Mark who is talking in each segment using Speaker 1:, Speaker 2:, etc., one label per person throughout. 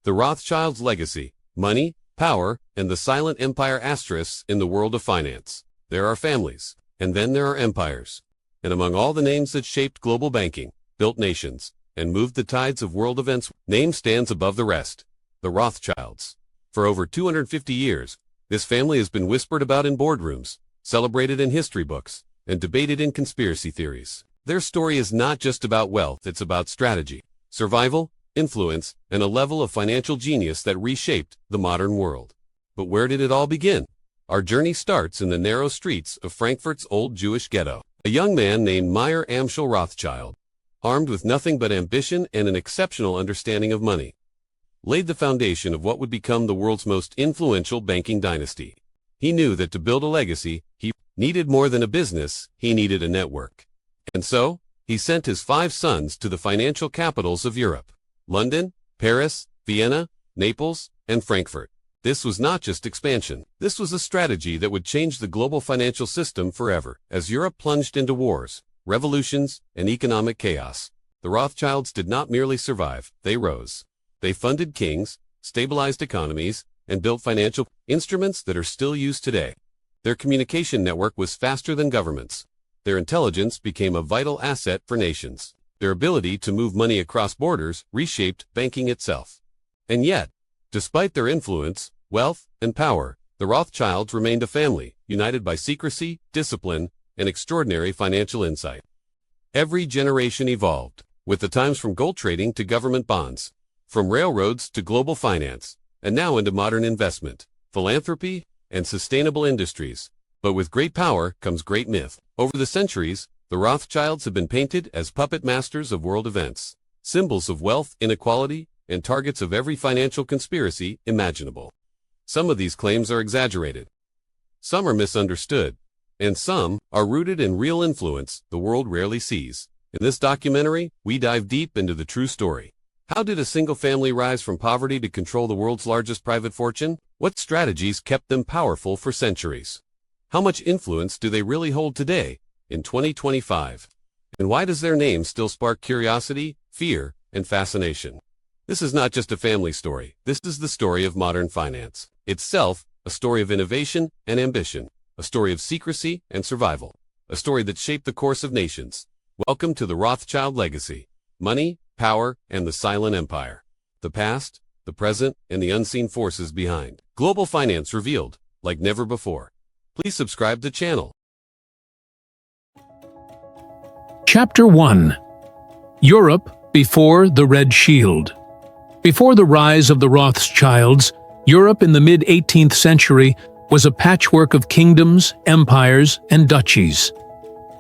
Speaker 1: The Rothschilds' legacy, money, power, and the silent empire asterisks in the world of finance. There are families, and then there are empires. And among all the names that shaped global banking, built nations, and moved the tides of world events, name stands above the rest: the Rothschilds. For over 250 years, this family has been whispered about in boardrooms, celebrated in history books, and debated in conspiracy theories. Their story is not just about wealth, it's about strategy, survival, influence, and a level of financial genius that reshaped the modern world. But where did it all begin? Our journey starts in the narrow streets of Frankfurt's old Jewish ghetto. A young man named Meyer Amschel Rothschild, armed with nothing but ambition and an exceptional understanding of money, laid the foundation of what would become the world's most influential banking dynasty. He knew that to build a legacy, he needed more than a business, he needed a network. And so, he sent his 5 sons to the financial capitals of Europe: London, Paris, Vienna, Naples, and Frankfurt. This was not just expansion. This was a strategy that would change the global financial system forever. As Europe plunged into wars, revolutions, and economic chaos, the Rothschilds did not merely survive, they rose. They funded kings, stabilized economies, and built financial instruments that are still used today. Their communication network was faster than governments. Their intelligence became a vital asset for nations. Their ability to move money across borders reshaped banking itself. And yet, despite their influence, wealth, and power, the Rothschilds remained a family, united by secrecy, discipline, and extraordinary financial insight. Every generation evolved, with the times from gold trading to government bonds, from railroads to global finance, and now into modern investment, philanthropy, and sustainable industries. But with great power comes great myth. Over the centuries, the Rothschilds have been painted as puppet masters of world events, symbols of wealth, inequality, and targets of every financial conspiracy imaginable. Some of these claims are exaggerated. Some are misunderstood. And some are rooted in real influence the world rarely sees. In this documentary, we dive deep into the true story. How did a single family rise from poverty to control the world's largest private fortune? What strategies kept them powerful for centuries? How much influence do they really hold today, in 2025? And why does their name still spark curiosity, fear, and fascination? This is not just a family story. This is the story of modern finance. Itself, a story of innovation and ambition, a story of secrecy and survival, a story that shaped the course of nations. Welcome to the Rothschild legacy: money, power, and the silent empire. The past, the present, and the unseen forces behind. Global finance revealed, like never before. Please subscribe to the channel.
Speaker 2: Chapter 1. Europe before the Red Shield. Before the rise of the Rothschilds, Europe in the mid-18th century was a patchwork of kingdoms, empires, and duchies.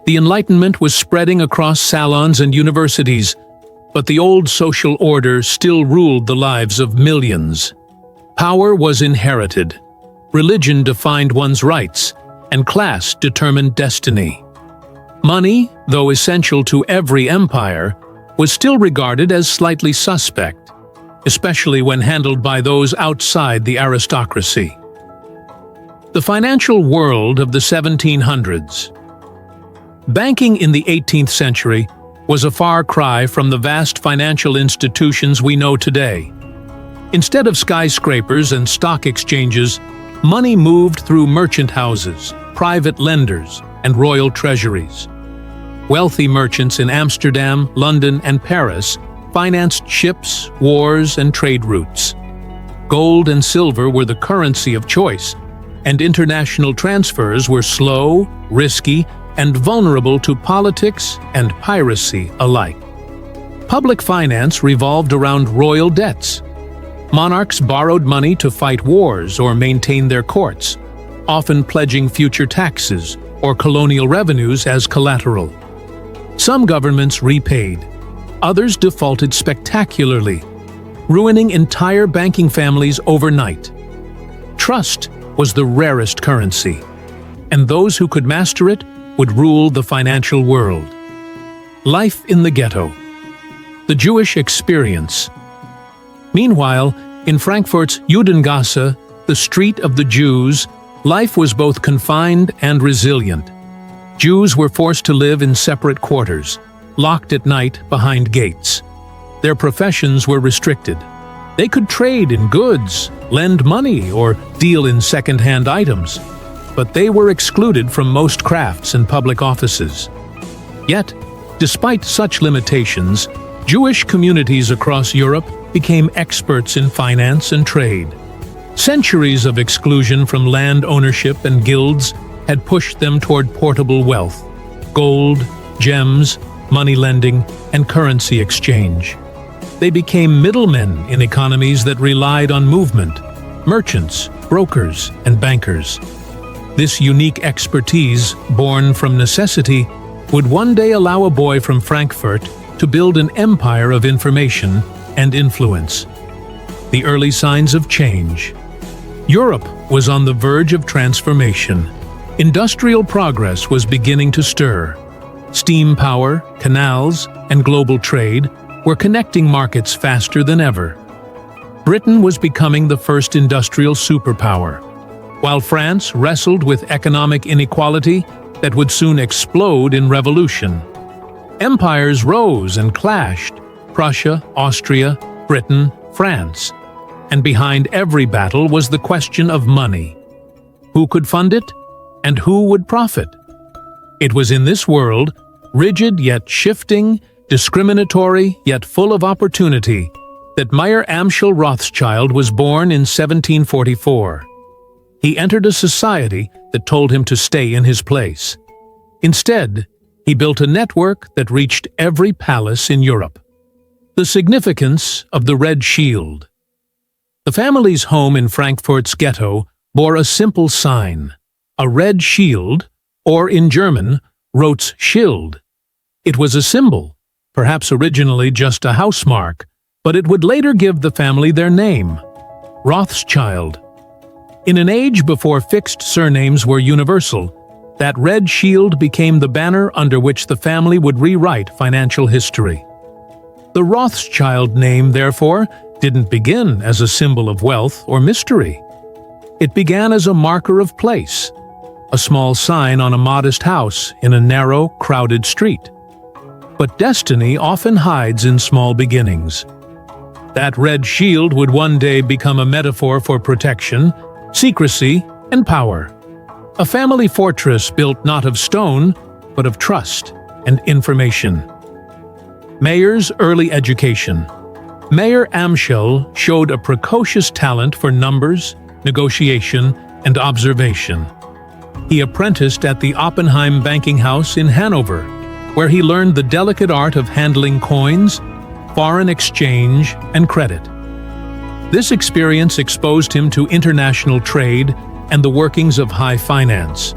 Speaker 2: The Enlightenment was spreading across salons and universities, but the old social order still ruled the lives of millions. Power was inherited, religion defined one's rights, and class determined destiny. Money, though essential to every empire, was still regarded as slightly suspect, especially when handled by those outside the aristocracy. The financial world of the 1700s. Banking in the 18th century was a far cry from the vast financial institutions we know today. Instead of skyscrapers and stock exchanges, money moved through merchant houses, private lenders, and royal treasuries. Wealthy merchants in Amsterdam, London, and Paris financed ships, wars, and trade routes. Gold and silver were the currency of choice, and international transfers were slow, risky, and vulnerable to politics and piracy alike. Public finance revolved around royal debts. Monarchs borrowed money to fight wars or maintain their courts, often pledging future taxes or colonial revenues as collateral. Some governments repaid. Others defaulted spectacularly, ruining entire banking families overnight. Trust was the rarest currency, and those who could master it would rule the financial world. Life in the ghetto. The Jewish experience. Meanwhile, in Frankfurt's Judengasse, the street of the Jews, life was both confined and resilient. Jews were forced to live in separate quarters, locked at night behind gates. Their professions were restricted. They could trade in goods, lend money, or deal in second-hand items, but they were excluded from most crafts and public offices. Yet, despite such limitations, Jewish communities across Europe became experts in finance and trade. Centuries of exclusion from land ownership and guilds had pushed them toward portable wealth: gold, gems, money lending, and currency exchange. They became middlemen in economies that relied on movement: merchants, brokers, and bankers. This unique expertise, born from necessity, would one day allow a boy from Frankfurt to build an empire of information and influence. The early signs of change. Europe was on the verge of transformation. Industrial progress was beginning to stir. Steam power, canals, and global trade were connecting markets faster than ever. Britain was becoming the first industrial superpower, while France wrestled with economic inequality that would soon explode in revolution. Empires rose and clashed: Prussia, Austria, Britain, France. And behind every battle was the question of money. Who could fund it, and who would profit? It was in this world, rigid yet shifting, discriminatory yet full of opportunity, that Meyer Amschel Rothschild was born in 1744. He entered a society that told him to stay in his place. Instead, he built a network that reached every palace in Europe. The significance of the Red Shield. The family's home in Frankfurt's ghetto bore a simple sign: a red shield, or in German, Rothschild. It was a symbol, perhaps originally just a housemark, but it would later give the family their name: Rothschild. In an age before fixed surnames were universal, that red shield became the banner under which the family would rewrite financial history. The Rothschild name, therefore, didn't begin as a symbol of wealth or mystery. It began as a marker of place, a small sign on a modest house in a narrow, crowded street. But destiny often hides in small beginnings. That red shield would one day become a metaphor for protection, secrecy, and power. A family fortress built not of stone, but of trust and information. Meyer's early education. Meyer Amschel showed a precocious talent for numbers, negotiation, and observation. He apprenticed at the Oppenheim banking house in Hanover, where he learned the delicate art of handling coins, foreign exchange, and credit. This experience exposed him to international trade and the workings of high finance,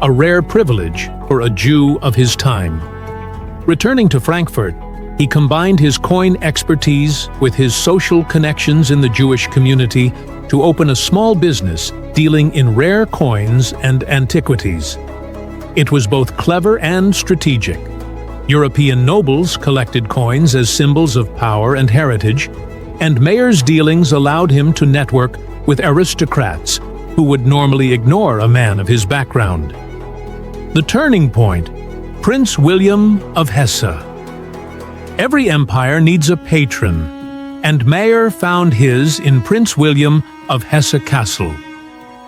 Speaker 2: a rare privilege for a Jew of his time. Returning to Frankfurt, he combined his coin expertise with his social connections in the Jewish community to open a small business dealing in rare coins and antiquities. It was both clever and strategic. European nobles collected coins as symbols of power and heritage, and Meyer's dealings allowed him to network with aristocrats who would normally ignore a man of his background. The turning point: Prince William of Hesse. Every empire needs a patron, and Meyer found his in Prince William of Hesse-Kassel,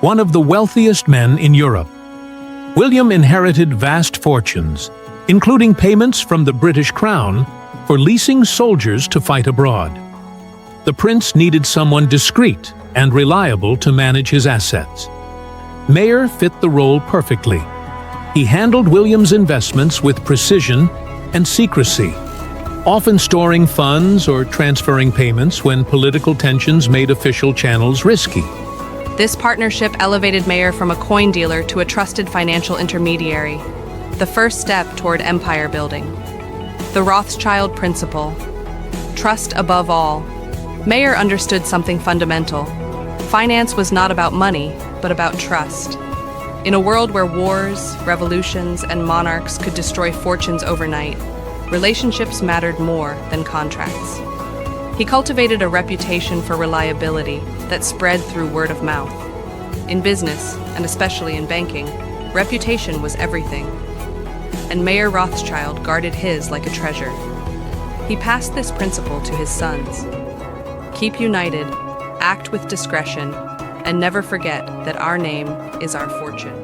Speaker 2: one of the wealthiest men in Europe. William inherited vast fortunes, including payments from the British Crown for leasing soldiers to fight abroad. The prince needed someone discreet and reliable to manage his assets. Meyer fit the role perfectly. He handled William's investments with precision and secrecy, often storing funds or transferring payments when political tensions made official channels risky.
Speaker 3: This partnership elevated Meyer from a coin dealer to a trusted financial intermediary, the first step toward empire building. The Rothschild Principle. Trust above all. Meyer understood something fundamental. Finance was not about money, but about trust. In a world where wars, revolutions, and monarchs could destroy fortunes overnight, relationships mattered more than contracts. He cultivated a reputation for reliability that spread through word of mouth. In business, and especially in banking, reputation was everything. And Meyer Rothschild guarded his like a treasure. He passed this principle to his sons. Keep united, act with discretion, and never forget that our name is our fortune.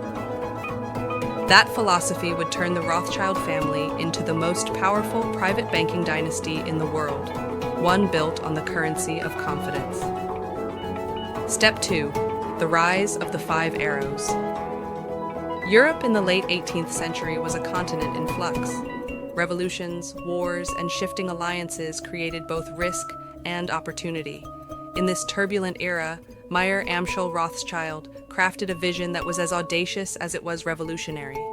Speaker 3: That philosophy would turn the Rothschild family into the most powerful private banking dynasty in the world, one built on the currency of confidence. Step 2. The rise of the Five Arrows. Europe in the late 18th century was a continent in flux. Revolutions, wars, and shifting alliances created both risk and opportunity. In this turbulent era, Meyer Amschel Rothschild crafted a vision that was as audacious as it was revolutionary.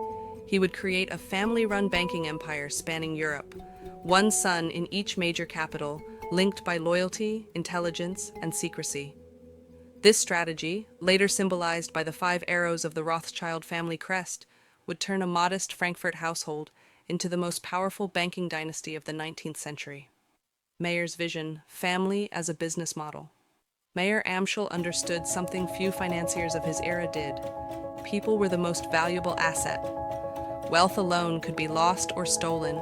Speaker 3: He would create a family-run banking empire spanning Europe, one son in each major capital, linked by loyalty, intelligence, and secrecy. This strategy, later symbolized by the 5 arrows of the Rothschild family crest, would turn a modest Frankfurt household into the most powerful banking dynasty of the 19th century. Meyer's vision, family as a business model. Meyer Amschel understood something few financiers of his era did. People were the most valuable asset. Wealth alone could be lost or stolen,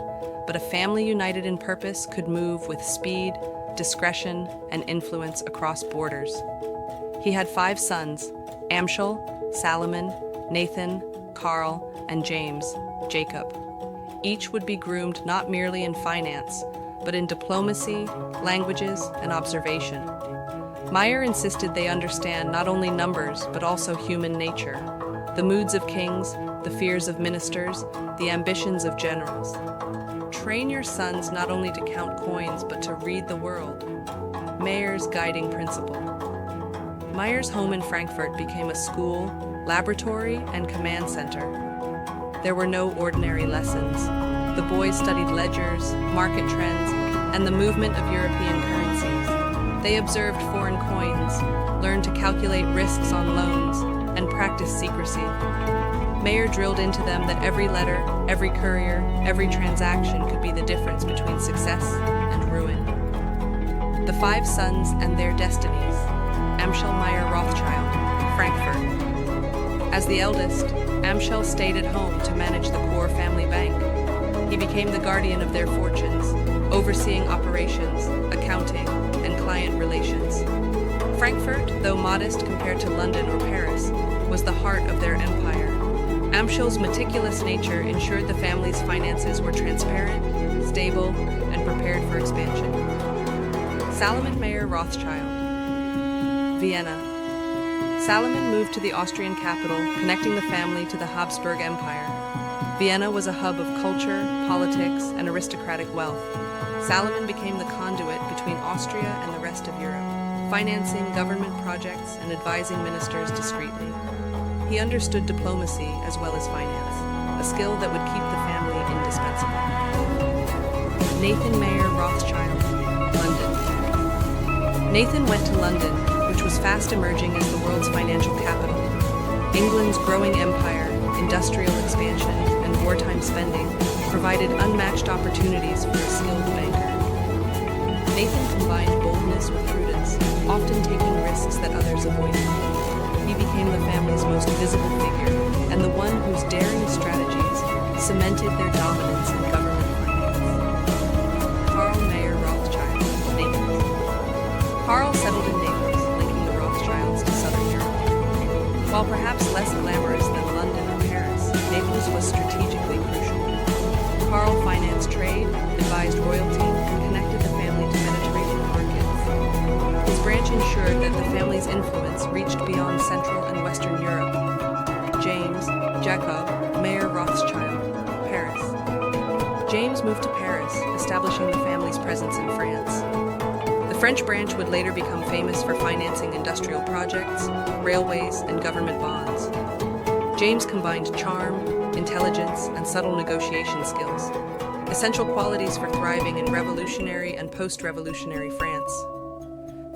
Speaker 3: but a family united in purpose could move with speed, discretion, and influence across borders. He had 5 sons, Amschel, Salomon, Nathan, Carl, and James, Jacob. Each would be groomed not merely in finance, but in diplomacy, languages, and observation. Meyer insisted they understand not only numbers, but also human nature, the moods of kings, the fears of ministers, the ambitions of generals. Train your sons not only to count coins, but to read the world. Meyer's guiding principle. Meyer's home in Frankfurt became a school, laboratory, and command center. There were no ordinary lessons. The boys studied ledgers, market trends, and the movement of European currencies. They observed foreign coins, learned to calculate risks on loans, and practiced secrecy. Meyer drilled into them that every letter, every courier, every transaction could be the difference between success and ruin. The 5 sons and their destinies. Amschel Meyer Rothschild, Frankfurt. As the eldest, Amschel stayed at home to manage the core family bank. He became the guardian of their fortunes, overseeing operations, accounting, and client relations. Frankfurt, though modest compared to London or Paris, was the heart of their empire. Amschel's meticulous nature ensured the family's finances were transparent, stable, and prepared for expansion. Salomon Meyer Rothschild, Vienna. Salomon moved to the Austrian capital, connecting the family to the Habsburg Empire. Vienna was a hub of culture, politics, and aristocratic wealth. Salomon became the conduit between Austria and the rest of Europe, financing government projects and advising ministers discreetly. He understood diplomacy as well as finance, a skill that would keep the family indispensable. Nathan Meyer Rothschild, London. Nathan went to London, which was fast emerging as the world's financial capital. England's growing empire, industrial expansion, and wartime spending provided unmatched opportunities for a skilled banker. Nathan combined boldness with prudence, often taking risks that others avoided. He became the family's most visible figure, and the one whose daring strategies cemented their dominance in government finance. Carl Meyer Rothschild, Naples. Carl settled in Naples, linking the Rothschilds to southern Europe. While perhaps less glamorous than London or Paris, Naples was strategically crucial. Carl financed trade, advised royalty, and connected the family to Mediterranean markets. His branch ensured that the family's influence reached beyond Central and Western Europe. James, Jacob, Meyer Rothschild, Paris. James moved to Paris, establishing the family's presence in France. The French branch would later become famous for financing industrial projects, railways, and government bonds. James combined charm, intelligence, and subtle negotiation skills, essential qualities for thriving in revolutionary and post-revolutionary France.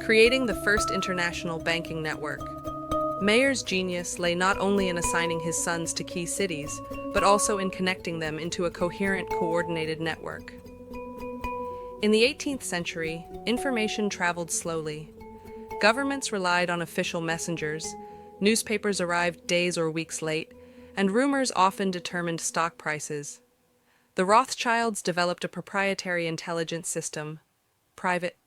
Speaker 3: Creating the first international banking network. Meyer's genius lay not only in assigning his sons to key cities, but also in connecting them into a coherent, coordinated network. In the 18th century, information traveled slowly. Governments relied on official messengers, newspapers arrived days or weeks late, and rumors often determined stock prices. The Rothschilds developed a proprietary intelligence system, private